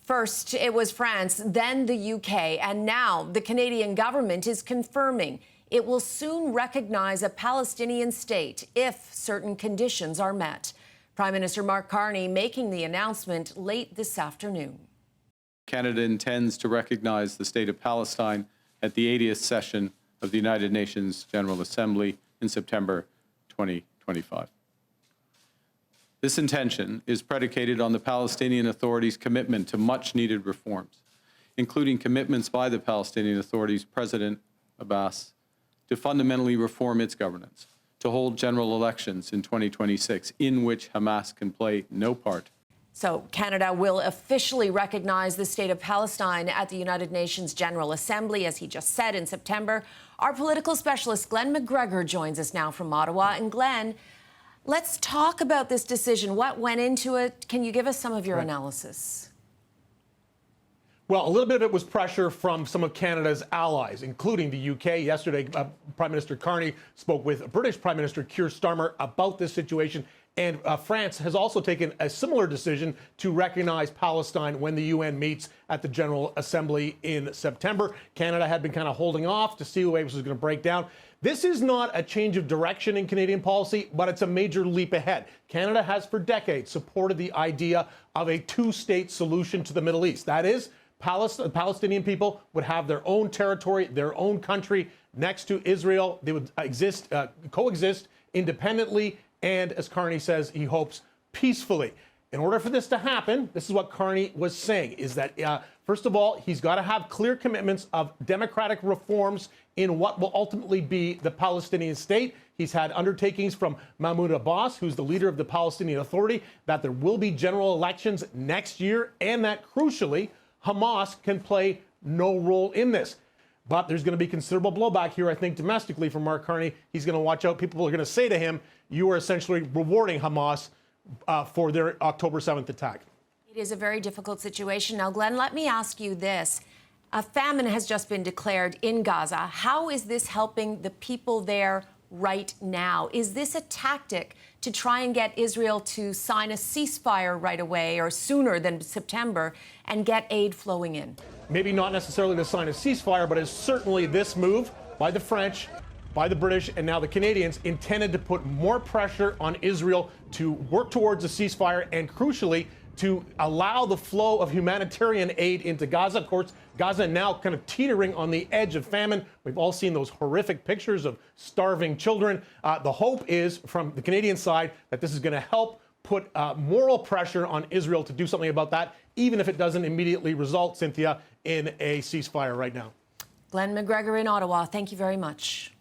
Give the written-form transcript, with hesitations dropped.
First, it was France, then the UK, and now the Canadian government is confirming it will soon recognize a Palestinian state if certain conditions are met. Prime Minister Mark Carney making the announcement late this afternoon. Canada intends to recognize the state of Palestine at the 80th session of the United Nations General Assembly in September 2025. This intention is predicated on the Palestinian Authority's commitment to much-needed reforms, including commitments by the Palestinian Authority's President Abbas to fundamentally reform its governance, to hold general elections in 2026 in which Hamas can play no part. So Canada will officially recognize the state of Palestine at the United Nations General Assembly, as he just said, in September. Our political specialist, Glen McGregor, joins us now from Ottawa. And Glen, let's talk about this decision. What went into it? Can you give us some of your analysis? Well, a little bit of it was pressure from some of Canada's allies, including the UK. Yesterday, Prime Minister Carney spoke with British Prime Minister Keir Starmer about this situation. And France has also taken a similar decision to recognize Palestine when the UN meets at the General Assembly in September. Canada had been kind of holding off to see the way this was going to break down. This is not a change of direction in Canadian policy, but it's a major leap ahead. Canada has for decades supported the idea of a two-state solution to the Middle East. That is, Palestinian people would have their own territory, their own country next to Israel. They would coexist independently, and as Carney says, he hopes peacefully. In order for this to happen, this is what Carney was saying, is that, first of all, he's got to have clear commitments of democratic reforms in what will ultimately be the Palestinian state. He's had undertakings from Mahmoud Abbas, who's the leader of the Palestinian Authority, that there will be general elections next year, and that, crucially, Hamas can play no role in this. But there's going to be considerable blowback here, I think, domestically from Mark Carney. He's going to watch out. People are going to say to him, you are essentially rewarding Hamas for their October 7th attack. It is a very difficult situation. Now, Glen, let me ask you this. A famine has just been declared in Gaza. How is this helping the people there right now? Is this a tactic to try and get Israel to sign a ceasefire right away or sooner than September and get aid flowing in? Maybe not necessarily to sign a ceasefire, but it's certainly this move by the French, by the British, and now the Canadians intended to put more pressure on Israel to work towards a ceasefire and, crucially, to allow the flow of humanitarian aid into Gaza. Of course, Gaza now kind of teetering on the edge of famine. We've all seen those horrific pictures of starving children. The hope is, from the Canadian side, that this is going to help put moral pressure on Israel to do something about that, even if it doesn't immediately result, Cynthia, in a ceasefire right now. Glen McGregor in Ottawa, thank you very much.